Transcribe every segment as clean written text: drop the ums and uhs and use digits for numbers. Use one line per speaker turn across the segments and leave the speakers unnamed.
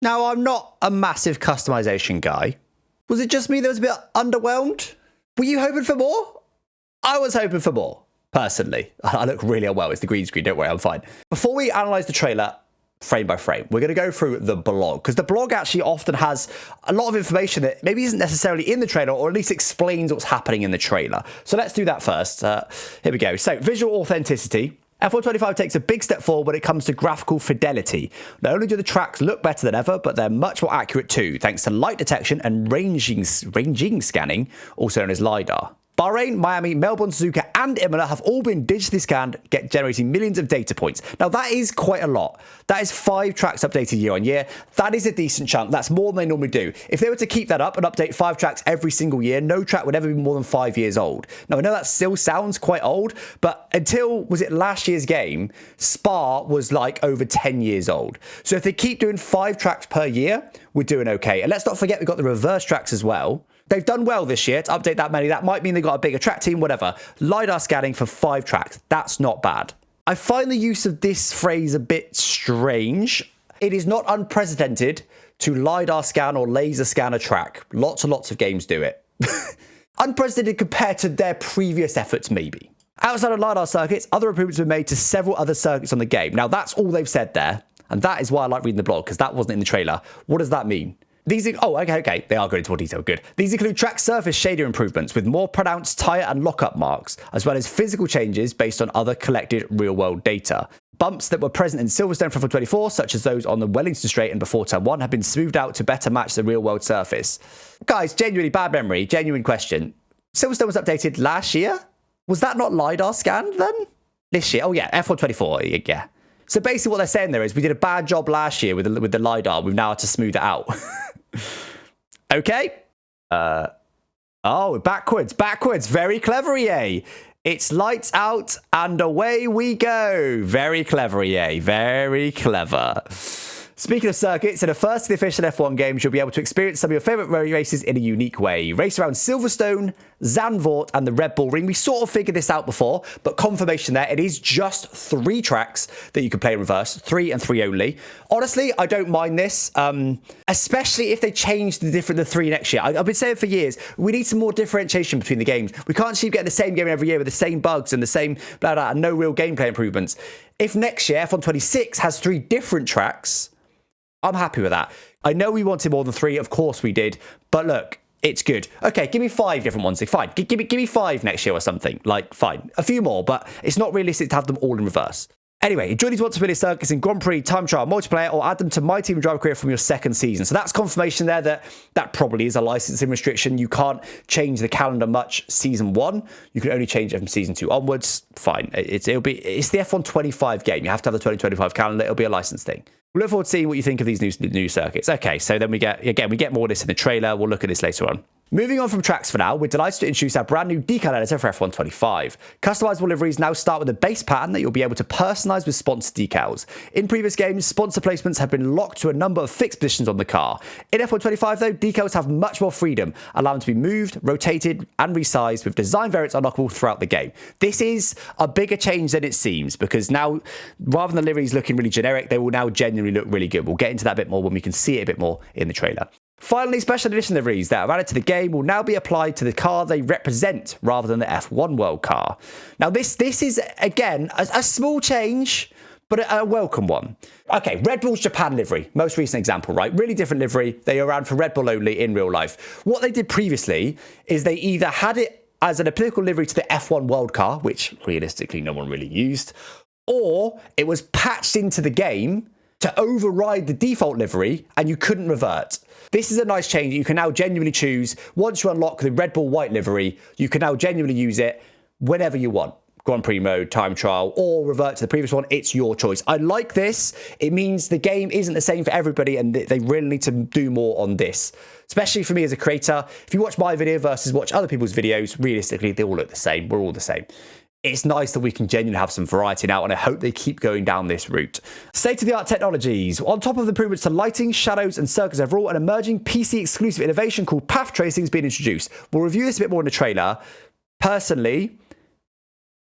Now, I'm not a massive customization guy. Was it just me that was a bit underwhelmed? Were you hoping for more? I was hoping for more, personally. I look really unwell. It's the green screen. Don't worry, I'm fine. Before we analyze the trailer frame by frame, we're going to go through the blog, because the blog actually often has a lot of information that maybe isn't necessarily in the trailer, or at least explains what's happening in the trailer. So let's do that first. Here we go. So visual authenticity. F125 takes a big step forward when it comes to graphical fidelity. Not only do the tracks look better than ever, but they're much more accurate too, thanks to light detection and ranging scanning, also known as LiDAR. Bahrain, Miami, Melbourne, Suzuka, and Imola have all been digitally scanned, generating millions of data points. Now, that is quite a lot. That is 5 tracks updated year on year. That is a decent chunk. That's more than they normally do. If they were to keep that up and update 5 tracks every single year, no track would ever be more than 5 years old. Now, I know that still sounds quite old, but until, was it last year's game, Spa was like over 10 years old. So if they keep doing 5 tracks per year, we're doing okay. And let's not forget we've got the reverse tracks as well. They've done well this year to update that many. That might mean they've got a bigger track team, whatever. LiDAR scanning for 5 tracks. That's not bad. I find the use of this phrase a bit strange. It is not unprecedented to LiDAR scan or laser scan a track. Lots and lots of games do it. Unprecedented compared to their previous efforts, maybe. Outside of LiDAR circuits, other improvements were made to several other circuits on the game. Now, that's all they've said there. And that is why I like reading the blog, because that wasn't in the trailer. What does that mean? Okay. They are going into more detail. Good. These include track surface shader improvements with more pronounced tyre and lockup marks, as well as physical changes based on other collected real-world data. Bumps that were present in Silverstone for 24, such as those on the Wellington Straight and before Turn 1, have been smoothed out to better match the real-world surface. Guys, genuinely bad memory, genuine question. Silverstone was updated last year? Was that not LiDAR scanned then? This year? Oh yeah, F124, yeah. So basically what they're saying there is we did a bad job last year with the LiDAR. We've now had to smooth it out. Okay. Oh, backwards. Very clever, EA. It's lights out and away we go. Very clever, EA. Very clever. Speaking of circuits, in a first of the official F1 games, you'll be able to experience some of your favourite races in a unique way. Race around Silverstone, Zandvoort, and the Red Bull Ring. We sort of figured this out before, but confirmation there. It is just 3 tracks that you can play in reverse. 3 and 3 only. Honestly, I don't mind this, especially if they change the 3 next year. I've been saying for years, we need some more differentiation between the games. We can't keep getting the same game every year with the same bugs and the same blah, blah, and no real gameplay improvements. If next year, F1 26 has 3 different tracks, I'm happy with that. I know we wanted more than 3, of course we did, but look, it's good. Okay, give me 5 different ones. Fine, give me 5 next year or something. Like, fine, a few more, but it's not realistic to have them all in reverse. Anyway, enjoy these once familiar circuits in Grand Prix, Time Trial, Multiplayer, or add them to My Team and Driver Career from your second season. So that's confirmation there that probably is a licensing restriction. You can't change the calendar much season 1. You can only change it from season 2 onwards. Fine, it's the F1 25 game. You have to have the 2025 calendar. It'll be a license thing. We look forward to seeing what you think of these new circuits. Okay, so then we get more of this in the trailer. We'll look at this later on. Moving on from tracks for now, we're delighted to introduce our brand new decal editor for F1 25. Customizable liveries now start with a base pattern that you'll be able to personalize with sponsor decals. In previous games, sponsor placements have been locked to a number of fixed positions on the car. In F1 25, though, decals have much more freedom, allowing them to be moved, rotated, and resized with design variants unlockable throughout the game. This is a bigger change than it seems, because now, rather than the liveries looking really generic, they will now genuinely look really good. We'll get into that a bit more when we can see it a bit more in the trailer. Finally, special edition liveries that are added to the game will now be applied to the car they represent rather than the F1 World car. Now, this is, again, a small change, but a welcome one. Okay, Red Bull's Japan livery, most recent example, right? Really different livery. They are around for Red Bull only in real life. What they did previously is they either had it as an applicable livery to the F1 World car, which realistically no one really used, or it was patched into the game to override the default livery and you couldn't revert. This is a nice change. You can now genuinely choose, once you unlock the Red Bull white livery, you can now genuinely use it whenever you want. Grand Prix mode, time trial, or revert to the previous one. It's your choice. I like this. It means the game isn't the same for everybody, and they really need to do more on this. Especially for me as a creator. If you watch my video versus watch other people's videos, realistically, they all look the same. We're all the same. It's nice that we can genuinely have some variety now, and I hope they keep going down this route. State-of-the-art technologies. On top of the improvements to lighting, shadows, and circuits overall, an emerging PC-exclusive innovation called path tracing has been introduced. We'll review this a bit more in the trailer. Personally,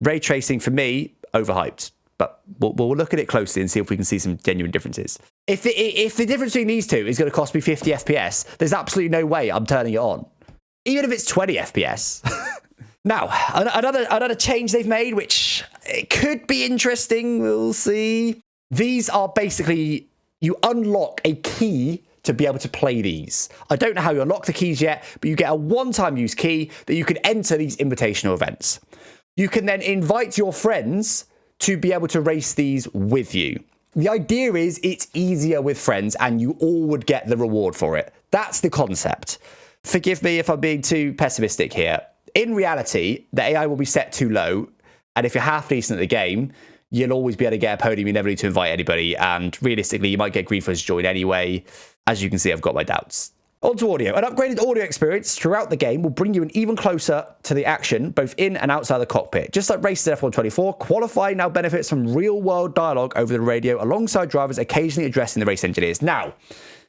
ray tracing for me, overhyped. But we'll look at it closely and see if we can see some genuine differences. If the difference between these two is going to cost me 50 FPS, there's absolutely no way I'm turning it on. Even if it's 20 FPS. Now, another change they've made, which it could be interesting, we'll see. These are basically, you unlock a key to be able to play these. I don't know how you unlock the keys yet, but you get a one-time use key that you can enter these invitational events. You can then invite your friends to be able to race these with you. The idea is it's easier with friends and you all would get the reward for it. That's the concept. Forgive me if I'm being too pessimistic here. In reality, the AI will be set too low, and if you're half decent at the game, you'll always be able to get a podium. You never need to invite anybody, and realistically, you might get griefers to join anyway. As you can see, I've got my doubts. On to audio. An upgraded audio experience throughout the game will bring you an even closer to the action, both in and outside the cockpit. Just like races in F1 24, qualifying now benefits from real-world dialogue over the radio, alongside drivers occasionally addressing the race engineers. Now,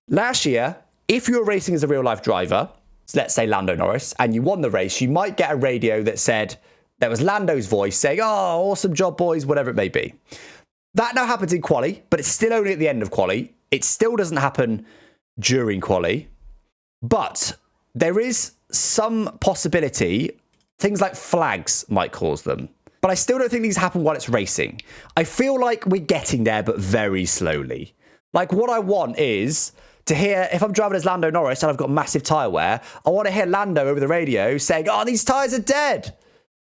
last year, if you were racing as a real-life driver, let's say Lando Norris, and you won the race, you might get a radio that said, there was Lando's voice saying, oh, awesome job, boys, whatever it may be. That now happens in quali, but it's still only at the end of quali. It still doesn't happen during quali. But there is some possibility, things like flags might cause them. But I still don't think these happen while it's racing. I feel like we're getting there, but very slowly. Like, what I want is to hear, if I'm driving as Lando Norris and I've got massive tyre wear, I want to hear Lando over the radio saying, oh, these tyres are dead.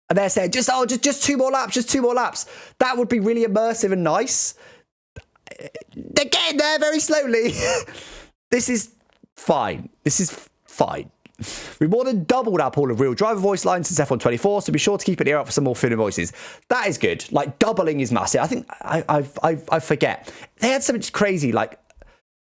And they're saying, just 2 more laps, just 2 more laps. That would be really immersive and nice. They're getting there very slowly. This is fine. This is fine. We've more than doubled our pool of real driver voice lines since F1 24, so be sure to keep an ear out for some more female voices. That is good. Like, doubling is massive. I think I forget. They had something crazy, like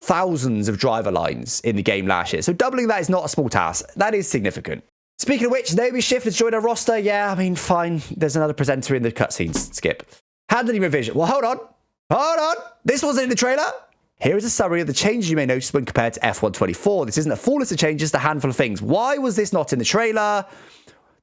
thousands of driver lines in the game last year. So doubling that is not a small task. That is significant. Speaking of which, Naomi Schiff has joined our roster. Yeah, I mean, fine. There's another presenter in the cutscenes. Skip. Handling revision. Well, hold on. This wasn't in the trailer. Here is a summary of the changes you may notice when compared to F1 24. This isn't a full list of changes, just a handful of things. Why was this not in the trailer?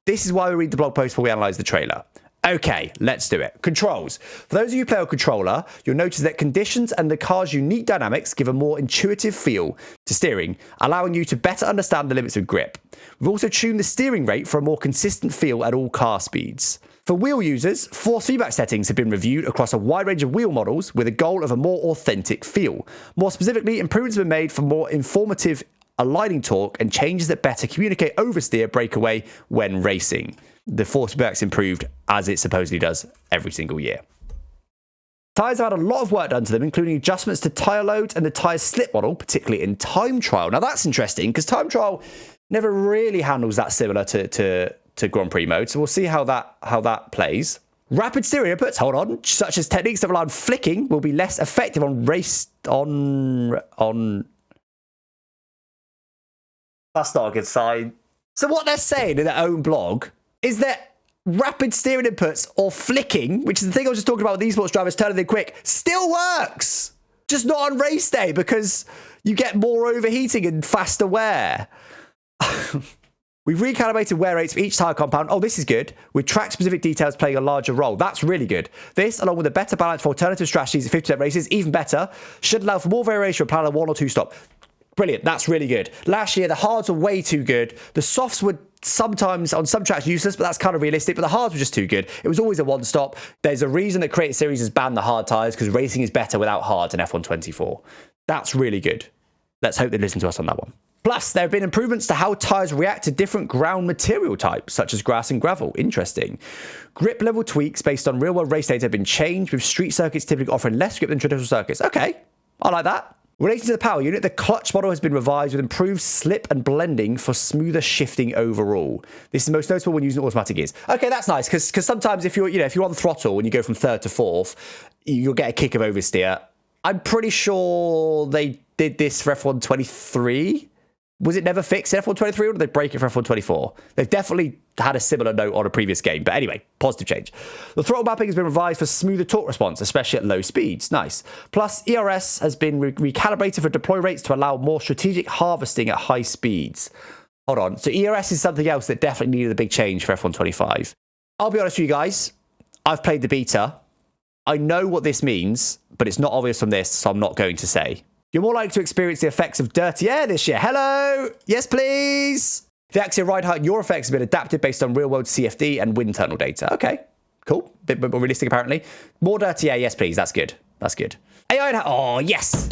This is why we read the blog post before we analyze the trailer. Okay, let's do it. Controls. For those of you who play on controller, you'll notice that conditions and the car's unique dynamics give a more intuitive feel to steering, allowing you to better understand the limits of grip. We've also tuned the steering rate for a more consistent feel at all car speeds. For wheel users, force feedback settings have been reviewed across a wide range of wheel models with a goal of a more authentic feel. More specifically, improvements have been made for more informative aligning torque and changes that better communicate oversteer breakaway when racing. The force feedback's improved as it supposedly does every single year. Tyres have had a lot of work done to them, including adjustments to tyre loads and the tyre slip model, particularly in time trial. Now that's interesting because time trial never really handles that similar to Grand Prix mode, so we'll see how that plays. Rapid steering inputs, hold on, such as techniques that rely on flicking, will be less effective on That's not a good sign. So what they're saying in their own blog is that rapid steering inputs or flicking, which is the thing I was just talking about with esports drivers turning in quick, still works. Just not on race day because you get more overheating and faster wear. We've recalibrated wear rates for each tyre compound. Oh, this is good. With track-specific details playing a larger role. That's really good. This, along with a better balance for alternative strategies at 50% races, even better, should allow for more variation plan a 1 or 2 stop. Brilliant. That's really good. Last year, the hards were way too good. The softs were sometimes, on some tracks, useless, but that's kind of realistic. But the hards were just too good. It was always a 1 stop. There's a reason that Creative Series has banned the hard tyres, because racing is better without hards in F1 24. That's really good. Let's hope they listen to us on that one. Plus, there have been improvements to how tyres react to different ground material types, such as grass and gravel. Interesting. Grip level tweaks based on real-world race data have been changed, with street circuits typically offering less grip than traditional circuits. Okay, I like that. Relating to the power unit, the clutch model has been revised with improved slip and blending for smoother shifting overall. This is most notable when using automatic gears. Okay, that's nice, because sometimes if you're on the throttle and you go from 3rd to 4th, you'll get a kick of oversteer. I'm pretty sure they did this for F1 23. Was it never fixed in F1 23 or did they break it for F1 24? They've definitely had a similar note on a previous game. But anyway, positive change. The throttle mapping has been revised for smoother torque response, especially at low speeds. Nice. Plus, ERS has been recalibrated for deploy rates to allow more strategic harvesting at high speeds. Hold on. So ERS is something else that definitely needed a big change for F1 25. I'll be honest with you guys. I've played the beta. I know what this means, but it's not obvious from this, so I'm not going to say. You're more likely to experience the effects of dirty air this year. Hello? Yes, please. The axis ride height, your effects have been adapted based on real-world CFD and wind tunnel data. Okay, cool. Bit more realistic, apparently. More dirty air. Yes, please. That's good. That's good. AI. Oh, yes.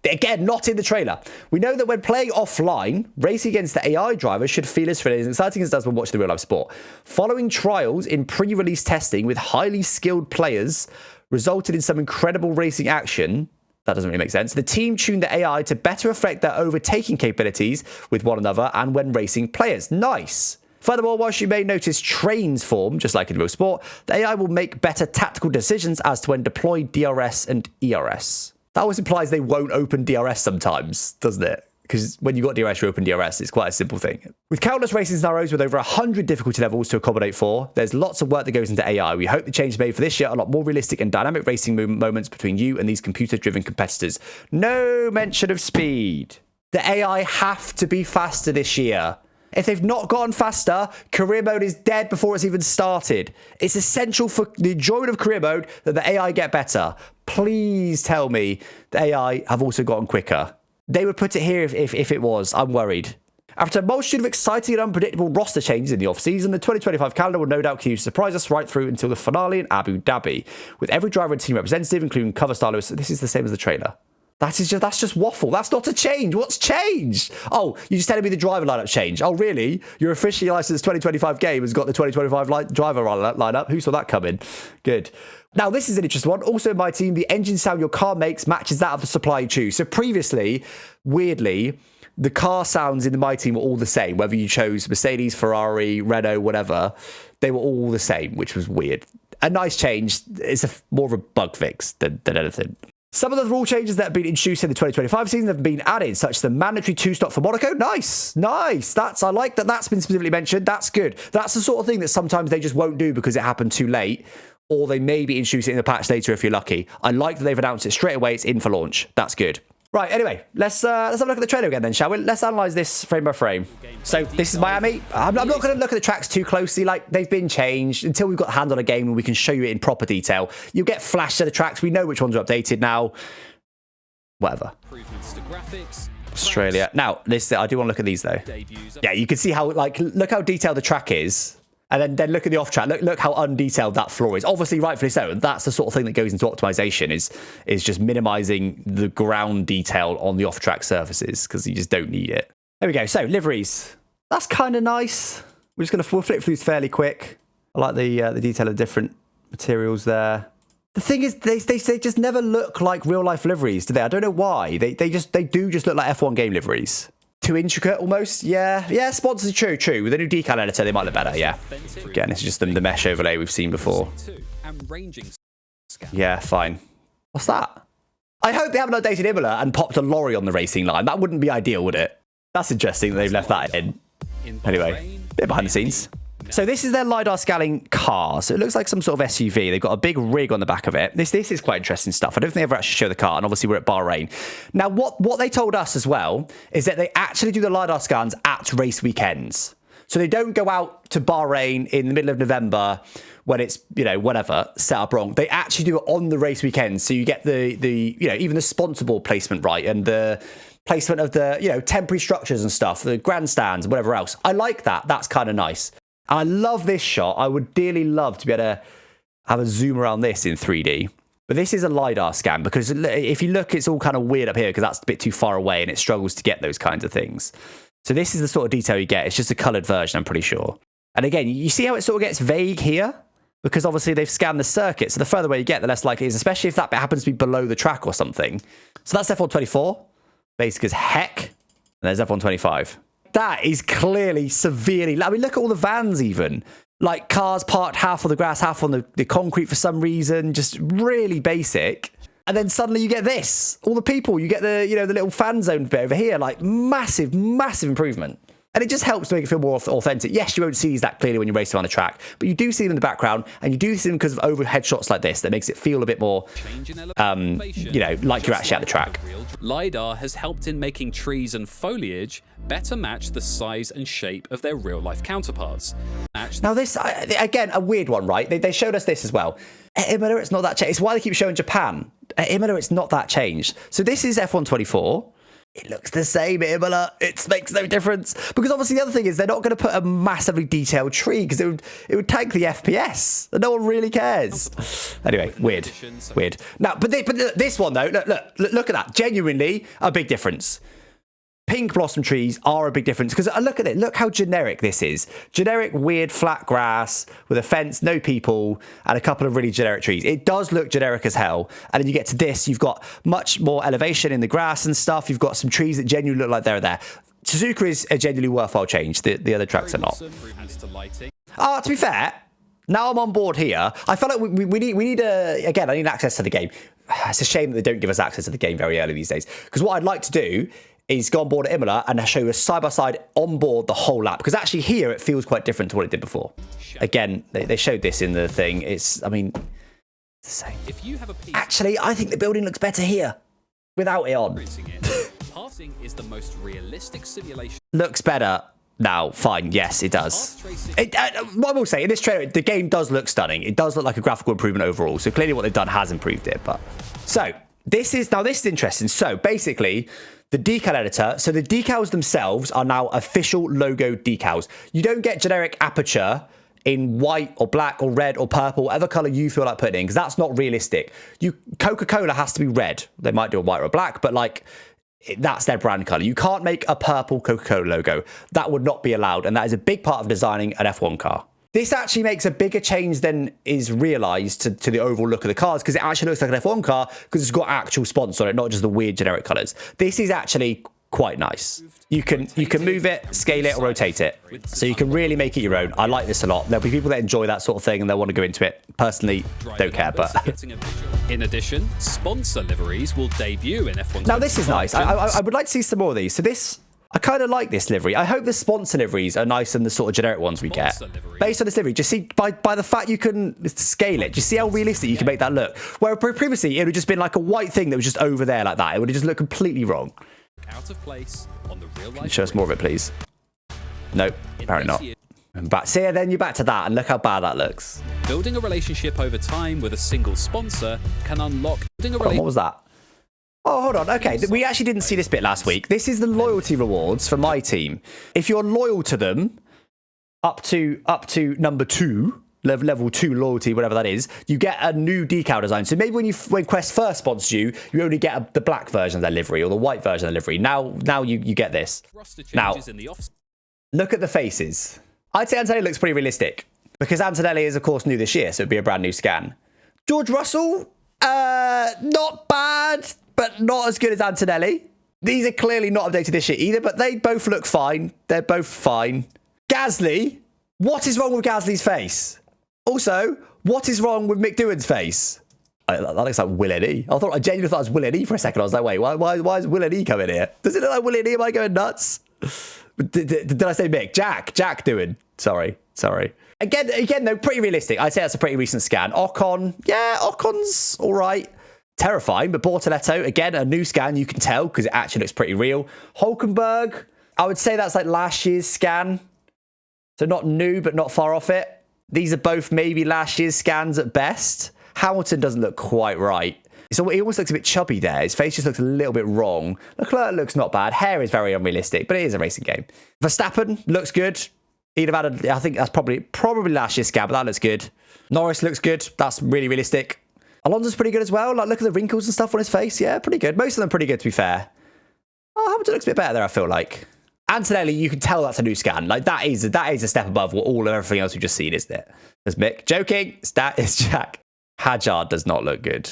Again, not in the trailer. We know that when playing offline, racing against the AI driver should feel as exciting as it does when watching the real-life sport. Following trials in pre-release testing with highly skilled players resulted in some incredible racing action. That doesn't really make sense. The team tuned the AI to better reflect their overtaking capabilities with one another and when racing players. Nice. Furthermore, whilst you may notice trains form, just like in real sport, the AI will make better tactical decisions as to when deploy DRS and ERS. That always implies they won't open DRS sometimes, doesn't it? Because when you've got DRS, you open DRS. It's quite a simple thing. With countless racing scenarios with over 100 difficulty levels to accommodate for, there's lots of work that goes into AI. We hope the changes made for this year are a lot more realistic and dynamic racing moments between you and these computer-driven competitors. No mention of speed. The AI have to be faster this year. If they've not gotten faster, career mode is dead before it's even started. It's essential for the enjoyment of career mode that the AI get better. Please tell me the AI have also gotten quicker. They would put it here if it was. I'm worried. After a multitude of exciting and unpredictable roster changes in the off-season, the 2025 calendar will no doubt continue to surprise us right through until the finale in Abu Dhabi, with every driver and team representative, including cover stylists. This is the same as the trailer. That's just waffle. That's not a change. What's changed? Oh, you're just telling me the driver lineup changed. Oh, really? Your officially licensed 2025 game has got the 2025 driver lineup. Who saw that coming? Good. Now, this is an interesting one. Also in my team, the engine sound your car makes matches that of the supply you choose. So previously, weirdly, the car sounds in my team were all the same. Whether you chose Mercedes, Ferrari, Renault, whatever, they were all the same, which was weird. A nice change. It's more of a bug fix than anything. Some of the rule changes that have been introduced in the 2025 season have been added, such as the mandatory 2-stop for Monaco. Nice. I like that that's been specifically mentioned. That's good. That's the sort of thing that sometimes they just won't do because it happened too late, or they maybe introduce it in the patch later if you're lucky. I like that they've announced it straight away. It's in for launch. That's good. Right, anyway, let's have a look at the trailer again then, shall we? Let's analyse this frame by frame. So this is Miami. I'm not going to look at the tracks too closely. Like, they've been changed until we've got a hand on a game and we can show you it in proper detail. You'll get flashed of the tracks. We know which ones are updated now. Whatever. Australia. Now, I do want to look at these, though. Yeah, you can see how, look how detailed the track is. And then look at the off track. Look how undetailed that floor is. Obviously, rightfully so. That's the sort of thing that goes into optimization is just minimizing the ground detail on the off track surfaces because you just don't need it. There we go. So liveries. That's kind of nice. We'll flip through these fairly quick. I like the detail of different materials there. The thing is, they just never look like real life liveries, do they? I don't know why. They do just look like F1 game liveries. Too intricate almost. Yeah, sponsors are true. With a new decal editor, they might look better, yeah. Again, it's just the mesh overlay we've seen before. Yeah, fine. What's that? I hope they haven't updated Imola and popped a lorry on the racing line. That wouldn't be ideal, would it? That's interesting that they've left that in. Anyway, bit behind the scenes. So this is their LiDAR scanning car. So it looks like some sort of SUV. They've got a big rig on the back of it. This is quite interesting stuff. I don't think they ever actually show the car. And obviously we're at Bahrain. Now, what they told us as well is that they actually do the LiDAR scans at race weekends. So they don't go out to Bahrain in the middle of November when it's, whatever, set up wrong. They actually do it on the race weekend. So you get the even the sponsor board placement right and the placement of the, temporary structures and stuff, the grandstands, whatever else. I like that. That's kind of nice. I love this shot. I would dearly love to be able to have a zoom around this in 3D. But this is a LiDAR scan because if you look, it's all kind of weird up here because that's a bit too far away and it struggles to get those kinds of things. So this is the sort of detail you get. It's just a coloured version, I'm pretty sure. And again, you see how it sort of gets vague here? Because obviously they've scanned the circuit. So the further away you get, the less likely it is, especially if that bit happens to be below the track or something. So that's F124. Basic as heck. And there's F125. That is clearly severely... I mean, look at all the vans even. Like cars parked half on the grass, half on the concrete for some reason. Just really basic. And then suddenly you get this. All the people. You get the, the little fan zone bit over here. Like massive, massive improvement. And it just helps to make it feel more authentic. Yes, you won't see these that clearly when you race around a track, but you do see them in the background, and you do see them because of overhead shots like this that makes it feel a bit more, like you're actually at the track.
LiDAR has helped in making trees and foliage better match the size and shape of their real-life counterparts.
Now this, again, a weird one, right? They showed us this as well. Imola, it's not that... It's why they keep showing Japan. At Imola, it's not that changed. So this is F124. It looks the same at Imola. It makes no difference. Because obviously the other thing is they're not going to put a massively detailed tree because it would tank the FPS. And no one really cares. Anyway, weird. Now, but this one though, look at that. Genuinely a big difference. Pink blossom trees are a big difference because look at it. Look how generic this is. Generic, weird, flat grass with a fence, no people, and a couple of really generic trees. It does look generic as hell. And then you get to this, you've got much more elevation in the grass and stuff. You've got some trees that genuinely look like they're there. Suzuka is a genuinely worthwhile change. The other tracks are not. To be fair, now I'm on board here. I feel like we need again, I need access to the game. It's a shame that they don't give us access to the game very early these days. Because what I'd like to do is go on board at Imola and show you a side-by-side on board the whole lap. Because actually here, it feels quite different to what it did before. Again, they showed this in the thing. It's the same. Actually, I think the building looks better here without it on.
Passing is the most realistic simulation.
Looks better now. Fine. Yes, it does. What I will say, in this trailer, the game does look stunning. It does look like a graphical improvement overall. So clearly what they've done has improved it. But so this is interesting. So basically, the decal editor, so the decals themselves are now official logo decals. You don't get generic aperture in white or black or red or purple, whatever color you feel like putting in, because that's not realistic. Coca-Cola has to be red. They might do a white or a black, but like that's their brand color. You can't make a purple Coca-Cola logo. That would not be allowed, and that is a big part of designing an F1 car. This actually makes a bigger change than is realised to the overall look of the cars because it actually looks like an F1 car because it's got actual spots on it, not just the weird generic colours. This is actually quite nice. You can move it, scale it, or rotate it. So you can really make it your own. I like this a lot. There'll be people that enjoy that sort of thing and they'll want to go into it. Personally, don't care, but...
In addition, sponsor liveries will debut in F1.
Now this is nice. I would like to see some more of these. So this... I kind of like this livery. I hope the sponsor liveries are nicer than the sort of generic ones we get. Based on this livery, just see, by the fact you can scale it, just see how realistic you can make that look. Where previously, it would have just been like a white thing that was just over there like that. It would have just looked completely wrong.
Out of place on the real
life. Show us more of it, please. Nope, apparently not. And back, see, then you're back to that, and look how bad that looks.
Building a relationship over time with a single sponsor can unlock...
What was that? Oh, hold on. Okay, we actually didn't see this bit last week. This is the loyalty rewards for my team. If you're loyal to them, up to number 2, level 2 loyalty, whatever that is, you get a new decal design. So maybe when Quest first sponsors you, you only get the black version of their livery or the white version of the livery. Now you get this. Now, look at the faces. I'd say Antonelli looks pretty realistic because Antonelli is, of course, new this year, so it'd be a brand new scan. George Russell, not bad, but not as good as Antonelli. These are clearly not updated this year either, but they both look fine. They're both fine. Gasly, what is wrong with Gasly's face? Also, what is wrong with Mick Doohan's face? That looks like Will E. I genuinely thought it was Will E for a second. I was like, wait, why is Will E coming here? Does it look like Will E? Am I going nuts? Did I say Mick? Jack Doohan. Sorry. Again, though, pretty realistic. I'd say that's a pretty recent scan. Ocon, yeah, Ocon's all right. Terrifying, but Bortoletto, again, a new scan, you can tell, because it actually looks pretty real. Hulkenberg, I would say that's like last year's scan. So not new, but not far off it. These are both maybe last year's scans at best. Hamilton doesn't look quite right. So he almost looks a bit chubby there. His face just looks a little bit wrong. Leclerc looks not bad. Hair is very unrealistic, but it is a racing game. Verstappen looks good. He'd have had I think that's probably last year's scan, but that looks good. Norris looks good. That's really realistic. Alonso's pretty good as well. Like, look at the wrinkles and stuff on his face. Yeah, pretty good. Most of them pretty good, to be fair. Oh, Hamilton looks a bit better there, I feel like. Antonelli, you can tell that's a new scan. Like, that is a step above all of everything else we've just seen, isn't it? There's Mick. Joking. That is Jack. Hadjar does not look good.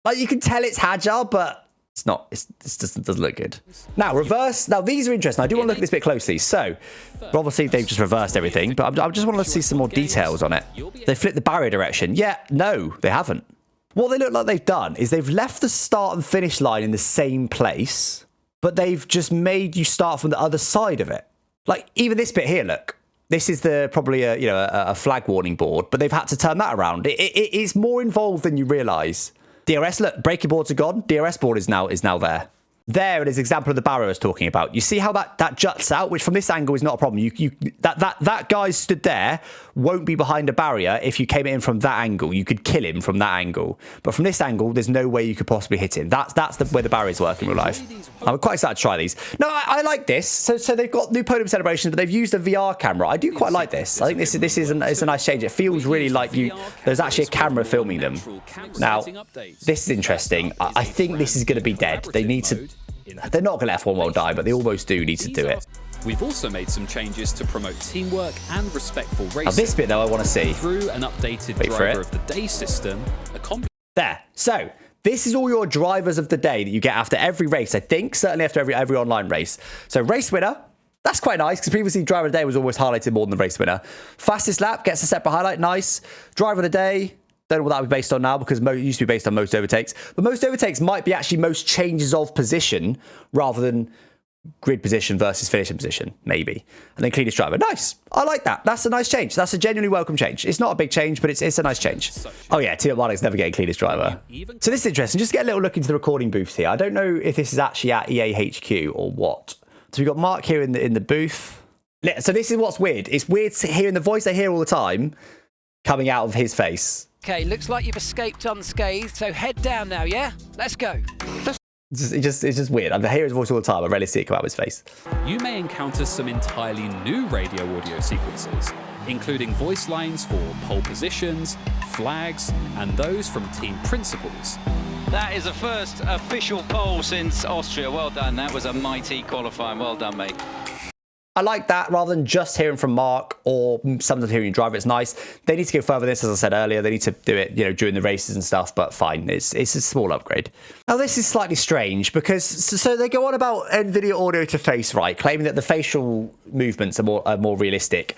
Like, you can tell it's Hadjar, but it's not. It doesn't look good. Now, reverse. Now, these are interesting. I do want to look at this bit closely. So, obviously, they've just reversed everything, but I just want to see some more details on it. They flipped the barrier direction. Yeah, no, they haven't. What they look like they've done is they've left the start and finish line in the same place, but they've just made you start from the other side of it. Like, even this bit here, look. This is probably a flag warning board, but they've had to turn that around. It is more involved than you realise. DRS, look, braking boards are gone. DRS board is now there. There it is, example of the barrow I was talking about. You see how that juts out, which from this angle is not a problem. That guy stood there won't be behind a barrier if you came in from that angle. You could kill him from that angle. But from this angle, there's no way you could possibly hit him. That's the way the barriers work in real life. I'm quite excited to try these. No, I like this. So they've got new podium celebrations, but they've used a VR camera. I do quite like this. I think this is a nice change. It feels really like there's actually a camera filming them. Now, this is interesting. I think this is going to be dead. They need to... They're not going to let F1 World die, but they almost do need to do it.
We've also made some changes to promote teamwork and respectful racing.
Now this bit, though, I want to see.
Through an updated driver of the day system.
There. So, this is all your drivers of the day that you get after every race, I think. Certainly after every online race. So, race winner. That's quite nice, because previously driver of the day was always highlighted more than the race winner. Fastest lap gets a separate highlight. Nice. Driver of the day. Don't know what that would be based on now, because it used to be based on most overtakes. But most overtakes might be actually most changes of position rather than grid position versus finishing position, maybe. And then cleanest driver. Nice. I like that. That's a nice change. That's a genuinely welcome change. It's not a big change, but it's a nice change. Oh yeah, Team Atlantic's never getting cleanest driver. So this is interesting. Just get a little look into the recording booths here. I don't know if this is actually at EA HQ or what. So we've got Mark here in the booth. So this is what's weird. It's weird hearing the voice I hear all the time coming out of his face.
Okay, looks like you've escaped unscathed, so head down now, yeah? Let's go.
It's just weird. I hear his voice all the time. I rarely see it come out of his face.
You may encounter some entirely new radio audio sequences, including voice lines for pole positions, flags, and those from team principals.
That is the first official pole since Austria. Well done. That was a mighty qualifying. Well done, mate.
I like that rather than just hearing from Mark or sometimes hearing you drive. It's nice. They need to go further this, as I said earlier. They need to do it, during the races and stuff. But fine, it's a small upgrade. Now this is slightly strange because so they go on about NVIDIA audio to face, right, claiming that the facial movements are more realistic.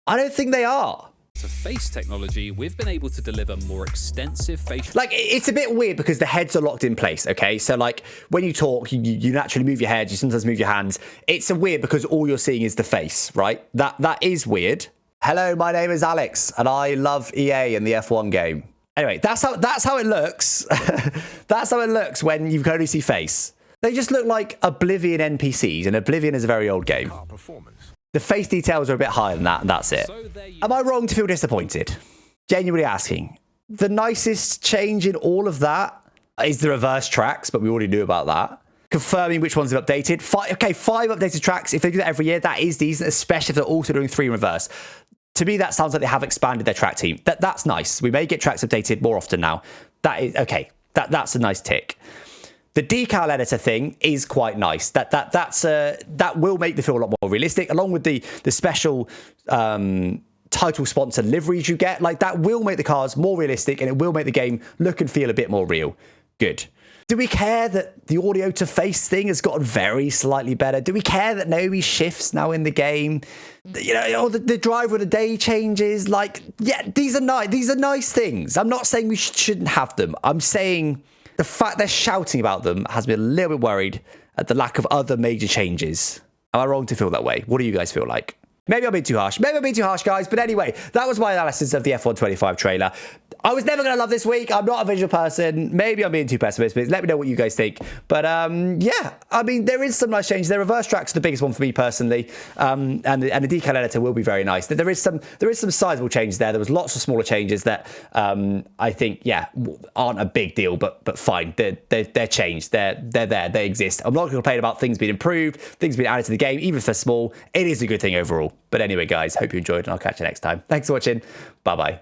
I don't think they are.
To face technology, we've been able to deliver more extensive facial...
Like, it's a bit weird because the heads are locked in place, okay? So, like, when you talk, you naturally move your head, you sometimes move your hands. It's a weird because all you're seeing is the face, right? That is weird. Hello, my name is Alex, and I love EA and the F1 game. Anyway, that's how it looks. That's how it looks when you can only see face. They just look like Oblivion NPCs, and Oblivion is a very old game. The face details are a bit higher than that, and that's it. Am I wrong to feel disappointed? Genuinely asking. The nicest change in all of that is the reverse tracks, but we already knew about that. Confirming which ones have updated. 5 updated tracks. If they do that every year, that is decent, especially if they're also doing 3 in reverse. To me, that sounds like they have expanded their track team. That's nice. We may get tracks updated more often now. That is okay. That's a nice tick. The decal editor thing is quite nice. That will make the feel a lot more realistic, along with the special title sponsor liveries you get. Like, that will make the cars more realistic, and it will make the game look and feel a bit more real. Good. Do we care that the audio to face thing has gotten very slightly better? Do we care that Naomi shifts now in the game? Or the driver of the day changes? Like, yeah, these are nice. These are nice things. I'm not saying we shouldn't have them. I'm saying the fact they're shouting about them has me a little bit worried at the lack of other major changes. Am I wrong to feel that way? What do you guys feel like? Maybe I'm being too harsh. Maybe I'm being too harsh, guys. But anyway, that was my analysis of the F1 25 trailer. I was never going to love this week. I'm not a visual person. Maybe I'm being too pessimistic. Let me know what you guys think. But yeah, I mean, there is some nice changes. The reverse tracks are the biggest one for me personally. And the decal editor will be very nice. There is some sizable changes there. There was lots of smaller changes that I think, yeah, aren't a big deal, but fine. They're changed. They're there. They exist. I'm not going to complain about things being improved, things being added to the game, even if they're small. It is a good thing overall. But anyway, guys, hope you enjoyed, and I'll catch you next time. Thanks for watching. Bye-bye.